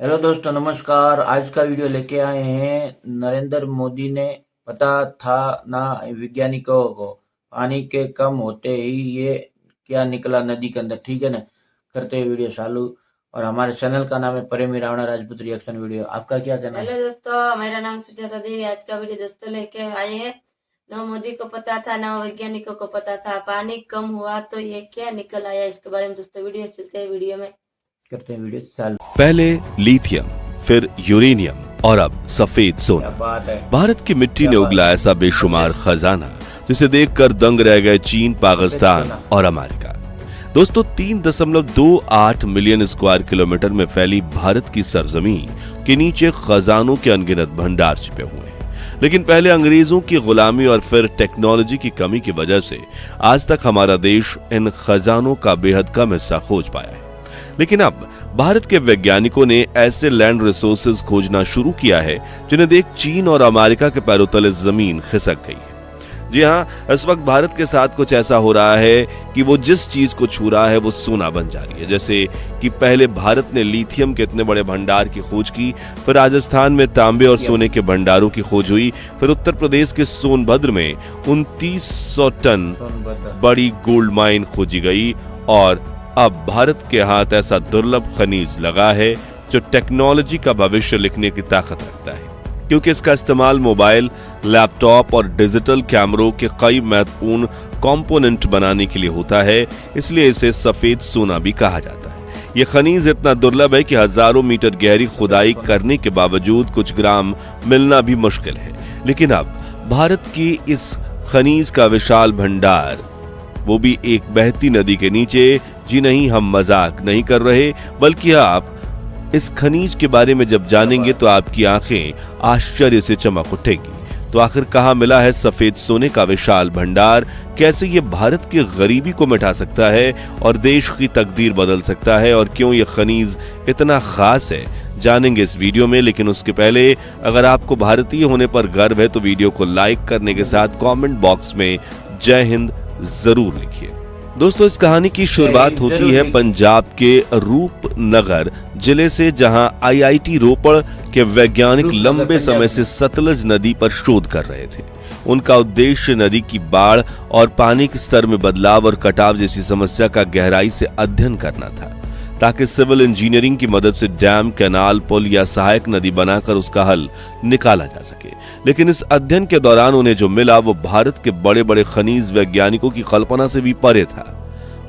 Hello दोस्तों, नमस्कार। आज का वीडियो लेके आए हैं। नरेंद्र मोदी ने पता था ना वैज्ञानिकों को, पानी के कम होते ही ये क्या निकला नदी के अंदर। ठीक है ना, करते हैं वीडियो चालू। और हमारे चैनल का नाम है प्रेमी रावणा राजपूत रिएक्शन वीडियो। आपका क्या कहना है? हेलो दोस्तों, मेरा नाम सुजाता देवी। आज का वीडियो दोस्तों लेके आए हैं। न मोदी को पता था न वैज्ञानिकों को पता था, पानी कम हुआ तो ये क्या निकल आया। इसके बारे में दोस्तों वीडियो चलते हैं, वीडियो में करते हैं वीडियो चालू। पहले लिथियम, फिर यूरेनियम और अब सफेद क्या सोना। बात है। भारत की मिट्टी क्या ने बात उगला है। ऐसा बेशुमार खजाना जिसे देखकर दंग रह गए चीन, पाकिस्तान सोना। और अमेरिका। दोस्तों, 3.28 मिलियन स्क्वायर किलोमीटर में फैली भारत की सरजमीन के नीचे खजानों के अनगिनत भंडार छिपे हुए हैं। लेकिन पहले अंग्रेजों की गुलामी और फिर टेक्नोलॉजी की कमी की वजह से आज तक हमारा देश इन खजानों का बेहद कम हिस्सा खोज पाया है। लेकिन अब भारत के वैज्ञानिकों ने ऐसे लैंड रिसोर्सेज खोजना शुरू किया है जिन्हें देख चीन और अमेरिका के पैरों तले जमीन खिसक गई है। जी हां, इस वक्त भारत के साथ कुछ ऐसा हो रहा है कि वो जिस चीज को छू रहा है वो सोना बन जा रही है। जैसे कि पहले भारत ने लिथियम के इतने बड़े भंडार की खोज की, फिर राजस्थान में तांबे और सोने के भंडारों की खोज हुई, फिर उत्तर प्रदेश के सोनभद्र में 2900 टन बड़ी गोल्ड माइन खोजी गई और अब भारत के हाथ ऐसा दुर्लभ खनिज लगा है जो टेक्नोलॉजी का भविष्य लिखने की ताकत रखता है। क्योंकि इसका इस्तेमाल मोबाइल, लैपटॉप और डिजिटल कैमरों के कई महत्वपूर्ण कंपोनेंट बनाने के लिए होता है, इसलिए इसे सफेद सोना भी कहा जाता है। यह खनिज इतना दुर्लभ है कि हजारों मीटर गहरी खुदाई करने के बावजूद कुछ ग्राम मिलना भी मुश्किल है। लेकिन अब भारत की इस खनिज का विशाल भंडार, वो भी एक बहती नदी के नीचे। जी नहीं, हम मजाक नहीं कर रहे, बल्कि आप इस खनिज के बारे में जब जानेंगे तो आपकी आंखें आश्चर्य से चमक उठेगी। तो आखिर कहां मिला है सफेद सोने का विशाल भंडार? कैसे ये भारत की गरीबी को मिटा सकता है और देश की तकदीर बदल सकता है? और क्यों ये खनिज इतना खास है, जानेंगे इस वीडियो में। लेकिन उसके पहले, अगर आपको भारतीय होने पर गर्व है तो वीडियो को लाइक करने के साथ कमेंट बॉक्स में जय हिंद जरूर लिखिए। दोस्तों, इस कहानी की शुरुआत होती है पंजाब के रूपनगर जिले से, जहां आईआईटी रोपड़ के वैज्ञानिक लंबे समय से सतलज नदी पर शोध कर रहे थे। उनका उद्देश्य नदी की बाढ़ और पानी के स्तर में बदलाव और कटाव जैसी समस्या का गहराई से अध्ययन करना था, ताकि सिविल इंजीनियरिंग की मदद से डैम, कैनाल, पुल या सहायक नदी बनाकर उसका हल निकाला जा सके। लेकिन इस अध्ययन के दौरान उन्हें जो मिला वो भारत के बड़े बड़े खनिज वैज्ञानिकों की कल्पना से भी परे था।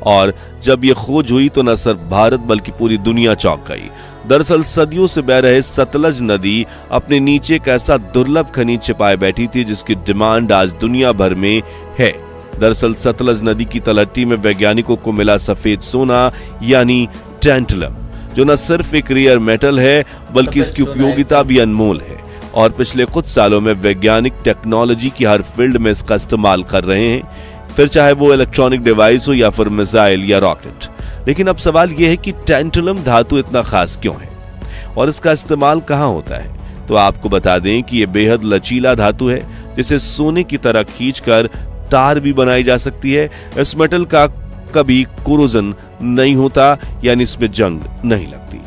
और जब ये खोज हुई तो न सिर्फ भारत बल्कि पूरी दुनिया चौंक गई। दरअसल सदियों से बह रहे सतलज नदी अपने नीचे एक ऐसा दुर्लभ खनिज छिपाए बैठी थी जिसकी डिमांड आज दुनिया भर में है। दरअसल सतलज नदी की तलहटी में वैज्ञानिकों को मिला सफेद सोना यानी टैंटलम, जो न सिर्फ एक रेयर मेटल है बल्कि इसकी उपयोगिता भी अनमोल है। और पिछले कुछ सालों में वैज्ञानिक टेक्नोलॉजी की हर फील्ड में इसका इस्तेमाल कर रहे हैं, फिर चाहे वो इलेक्ट्रॉनिक डिवाइस हो या फिर मिसाइल या रॉकेट। लेकिन अब सवाल यह है कि टैंटलम धातु इतना खास क्यों है और इसका इस्तेमाल कहां होता है? तो आपको बता दें कि यह बेहद लचीला धातु है जिसे सोने की तरह खींचकर तार भी बनाई जा सकती है। इस मेटल का कभी कोरोजन नहीं होता, यानी इसमें जंग नहीं लगती।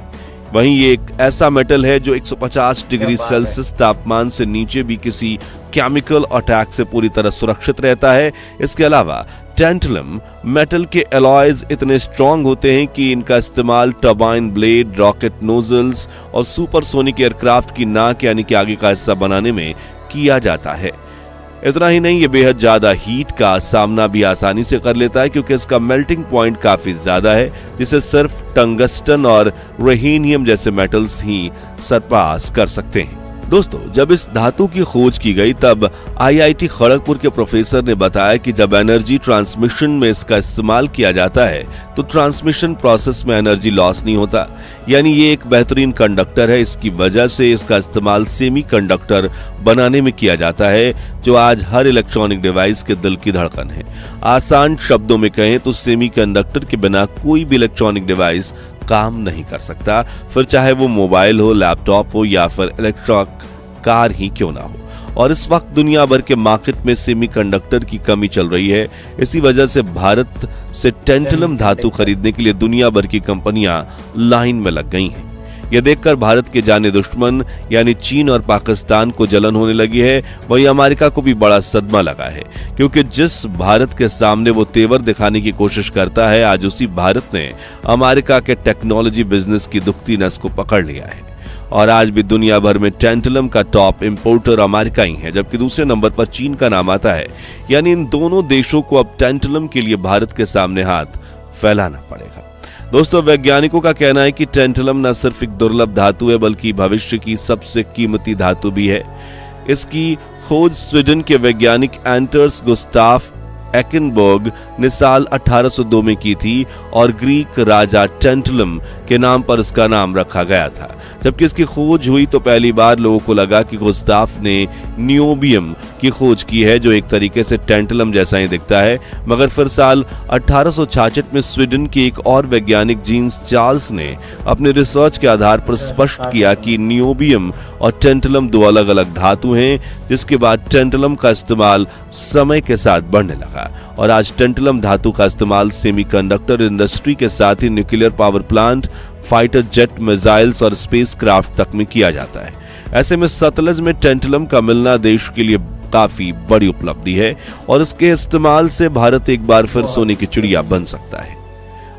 वहीं ये एक ऐसा मेटल है जो 150 डिग्री सेल्सियस तापमान से नीचे भी किसी केमिकल अटैक से पूरी तरह सुरक्षित रहता है। इसके अलावा टैंटलम मेटल के एलॉयज इतने स्ट्रांग होते हैं कि इनका इस्तेमाल टर्बाइन ब्लेड, रॉकेट नोजल्स और सुपरसोनिक एयरक्राफ्ट की नाक यानी कि आगे का हिस्सा बनाने में किया जाता है। इतना ही नहीं, ये बेहद ज्यादा हीट का सामना भी आसानी से कर लेता है क्योंकि इसका मेल्टिंग पॉइंट काफी ज्यादा है, जिसे सिर्फ टंगस्टन और रेहेनियम जैसे मेटल्स ही सरपास कर सकते हैं। दोस्तों, जब इस धातु की खोज की गई तब आईआईटी खड़गपुर के प्रोफेसर ने बताया कि जब एनर्जी ट्रांसमिशन में इसका इस्तेमाल किया जाता है तो ट्रांसमिशन प्रोसेस में एनर्जी लॉस नहीं होता, यानी ये एक बेहतरीन कंडक्टर है। इसकी वजह से इसका इस्तेमाल सेमीकंडक्टर बनाने में किया जाता है, जो आज हर इलेक्ट्रॉनिक डिवाइस के दिल की धड़कन है। आसान शब्दों में कहें तो सेमीकंडक्टर के बिना कोई भी इलेक्ट्रॉनिक डिवाइस काम नहीं कर सकता, फिर चाहे वो मोबाइल हो, लैपटॉप हो या फिर इलेक्ट्रिक कार ही क्यों ना हो। और इस वक्त दुनिया भर के मार्केट में सेमीकंडक्टर की कमी चल रही है। इसी वजह से भारत से टैंटलम धातु खरीदने के लिए दुनिया भर की कंपनियां लाइन में लग गई हैं। यह देखकर भारत के जाने दुश्मन यानी चीन और पाकिस्तान को जलन होने लगी है, वहीं अमेरिका को भी बड़ा सदमा लगा है, क्योंकि जिस भारत के सामने वो तेवर दिखाने की कोशिश करता है, आज उसी भारत ने अमेरिका के टेक्नोलॉजी बिजनेस की दुखती नस को पकड़ लिया है। और आज भी दुनिया भर में टैंटलम का टॉप इंपोर्टर अमेरिका ही है, जबकि दूसरे नंबर पर चीन का नाम आता है। यानी इन दोनों देशों को अब टैंटलम के लिए भारत के सामने हाथ फैलाना पड़ेगा। दोस्तों, वैज्ञानिकों का कहना है कि टैंटलम न सिर्फ एक दुर्लभ धातु है, बल्कि भविष्य की सबसे कीमती धातु भी है। इसकी खोज स्वीडन के वैज्ञानिक एंटर्स गुस्ताफ एकेनबर्ग ने साल 1802 में की थी और ग्रीक राजा टैंटलम के नाम पर इसका नाम रखा गया था। जबकि इसकी खोज हुई तो पहली बार लोगों को लगा कि गुस्ताफ ने नियोबियम की खोज की है, जो एक तरीके से टैंटलम जैसा ही दिखता है। मगर फिर साल 1866 में स्वीडन के एक और वैज्ञानिक जीन्स चार्ल्स ने अपने रिसर्च के आधार पर स्पष्ट किया कि नियोबियम और टैंटलम दो अलग अलग धातु हैं, जिसके बाद टैंटलम का इस्तेमाल समय के साथ बढ़ने लगा और आज टैंटलम धातु का इस्तेमाल सेमीकंडक्टर इंडस्ट्री के साथ ही nuclear power plant, fighter jet missiles और स्पेसक्राफ्ट तक में किया जाता है। ऐसे में सतलज में टैंटलम का मिलना देश के लिए काफी बड़ी उपलब्धि है और इसके इस्तेमाल से भारत एक बार फिर सोने की चिड़िया बन सकता है।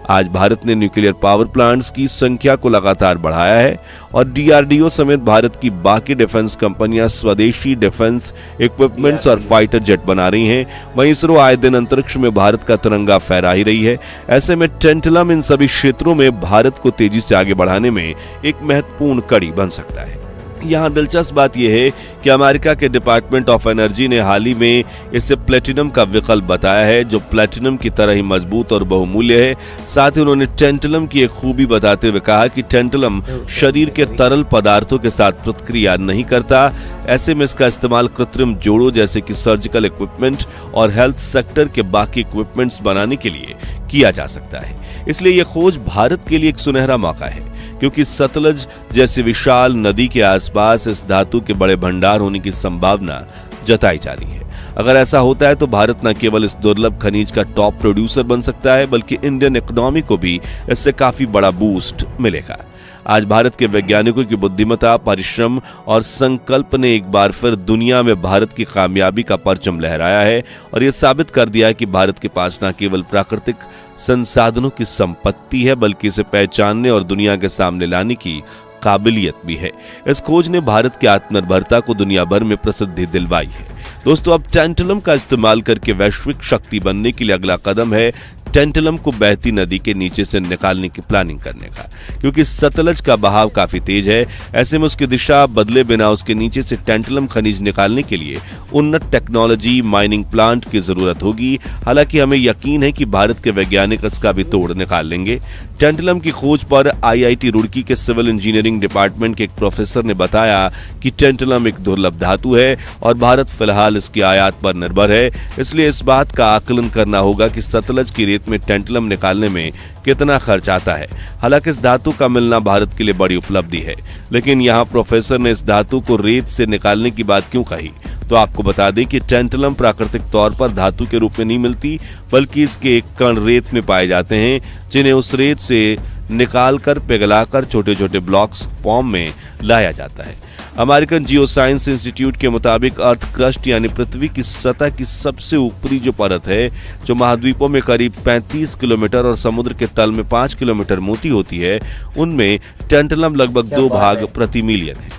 आज भारत ने न्यूक्लियर पावर प्लांट्स की संख्या को लगातार बढ़ाया है और डीआरडीओ समेत भारत की बाकी डिफेंस कंपनियां स्वदेशी डिफेंस इक्विपमेंट्स और फाइटर जेट बना रही हैं। वहीं इसरो आए दिन अंतरिक्ष में भारत का तिरंगा फहरा ही रही है। ऐसे में टैंटलम इन सभी क्षेत्रों में भारत को तेजी से आगे बढ़ाने में एक महत्वपूर्ण कड़ी बन सकता है। यहाँ दिलचस्प बात यह है कि अमेरिका के डिपार्टमेंट ऑफ एनर्जी ने हाल ही में इसे प्लेटिनम का विकल्प बताया है, जो प्लेटिनम की तरह ही मजबूत और बहुमूल्य है। साथ ही उन्होंने टैंटलम की एक खूबी बताते हुए कहा कि टैंटलम शरीर के तरल पदार्थों के साथ प्रतिक्रिया नहीं करता। ऐसे में इसका इस्तेमाल कृत्रिम जोड़ों जैसे कि सर्जिकल इक्विपमेंट और हेल्थ सेक्टर के बाकी इक्विपमेंट्स बनाने के लिए किया जा सकता है। इसलिए यह खोज भारत के लिए एक सुनहरा मौका है, क्योंकि सतलज जैसी विशाल नदी के आसपास इस धातु के बड़े भंडार होने की संभावना जताई जा रही है। अगर ऐसा होता है तो भारत न केवल इस दुर्लभ खनिज का टॉप प्रोड्यूसर बन सकता है, बल्कि इंडियन इकोनॉमी को भी इससे काफी बड़ा बूस्ट मिलेगा। आज भारत के वैज्ञानिकों की बुद्धिमत्ता, परिश्रम और संकल्प ने एक बार फिर दुनिया में भारत की कामयाबी का परचम लहराया है और यह साबित कर दिया कि भारत के पास न केवल प्राकृतिक संसाधनों की संपत्ति है, बल्कि इसे पहचानने और दुनिया के सामने लाने की काबिलियत भी है। इस खोज ने भारत की आत्मनिर्भरता को दुनिया भर में प्रसिद्धि दिलवाई है। दोस्तों, अब टैंटलम का इस्तेमाल करके वैश्विक शक्ति बनने के लिए अगला कदम है टैंटलम को बहती नदी के नीचे से निकालने की प्लानिंग करने का, क्योंकि सतलज का बहाव काफी तेज है। ऐसे में उसकी दिशा बदले बिना उसके नीचे से टैंटलम खनिज निकालने के लिए उन्नत टेक्नोलॉजी, माइनिंग प्लांट की जरूरत होगी। हालांकि हमें यकीन है कि भारत के वैज्ञानिक इसका भी तोड़ निकाल लेंगे। टैंटलम की खोज पर आईआईटी रुड़की के सिविल इंजीनियरिंग डिपार्टमेंट के एक प्रोफेसर ने बताया कि टैंटलम एक दुर्लभ धातु है और भारत फिलहाल इसकी आयात पर निर्भर है। इसलिए इस बात का आकलन करना होगा कि सतलज की रेत में टैंटलम निकालने में कितना खर्च आता है। हालांकि इस धातु का मिलना भारत के लिए बड़ी उपलब्धि है, लेकिन यहाँ प्रोफेसर ने इस धातु को रेत से निकालने की बात क्यों कही, तो आपको बता दें कि टैंटलम प्राकृतिक तौर पर धातु के रूप में नहीं मिलती, बल्कि इसके एक कण रेत में पाए जाते हैं, जिन्हें उस रेत से निकालकर पिघलाकर छोटे छोटे ब्लॉक्स फॉर्म में लाया जाता है। अमेरिकन जियो साइंस इंस्टीट्यूट के मुताबिक अर्थ क्रस्ट यानी पृथ्वी की सतह की सबसे ऊपरी जो परत है, जो महाद्वीपों में करीब 35 किलोमीटर और समुद्र के तल में 5 किलोमीटर मोटी होती है, उनमें टैंटलम लगभग 2 भाग प्रति मिलियन है,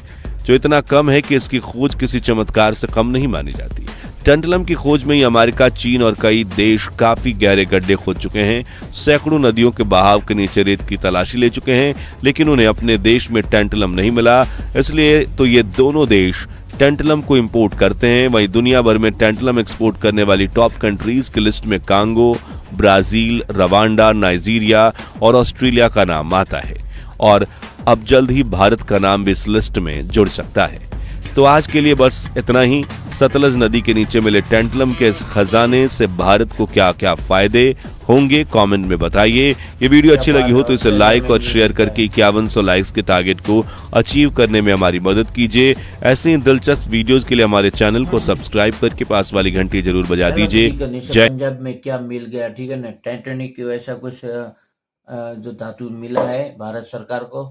जो इतना कम है कि इसकी खोज किसी चमत्कार से कम नहीं मानी जाती। टैंटलम की खोज में ही अमेरिका, चीन और कई देश काफी गहरे गड्ढे खोद चुके हैं, सैकड़ों नदियों के बहाव के नीचे रेत की तलाशी ले चुके हैं, लेकिन उन्हें अपने देश में टैंटलम नहीं मिला। इसलिए तो ये दोनों देश टैंटलम को इंपोर्ट करते हैं। वहीं दुनिया भर में टैंटलम एक्सपोर्ट करने वाली टॉप कंट्रीज की लिस्ट में कांगो, ब्राजील, रवांडा, नाइजीरिया और ऑस्ट्रेलिया का नाम आता है और अब जल्द ही भारत का नाम भी इस लिस्ट में जुड़ सकता है। तो आज के लिए बस इतना ही। सतलज नदी के नीचे मिले टैंटलम के इस खजाने से भारत को क्या क्या फायदे होंगे, कमेंट में बताइए। ये वीडियो अच्छी लगी हो तो इसे लाइक और शेयर करके 5100 लाइक्स के टारगेट को अचीव करने में हमारी मदद कीजिए। ऐसे ही दिलचस्प वीडियोस के लिए हमारे चैनल को सब्सक्राइब करके पास वाली घंटी जरूर बजा दीजिए। जय। पंजाब में क्या मिल गया, ठीक है ना, टाइटैनिक की वैसा कुछ जो धातु मिला है भारत सरकार को,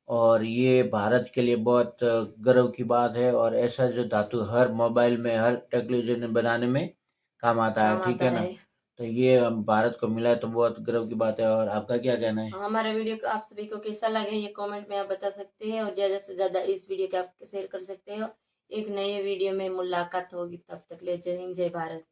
और ये भारत के लिए बहुत गर्व की बात है। और ऐसा जो धातु हर मोबाइल में, हर टेक्नोलॉजी बनाने में काम आता है, काम ठीक आता है ना। है। तो ये भारत को मिला है तो बहुत गर्व की बात है। और आपका क्या कहना है? हमारा वीडियो को आप सभी को कैसा लगे ये कमेंट में आप बता सकते हैं और ज़्यादा से ज़्यादा इस वीडियो को आप शेयर कर सकते हो। एक नए वीडियो में मुलाकात होगी, तब तक ले जय हिंद, जय भारत।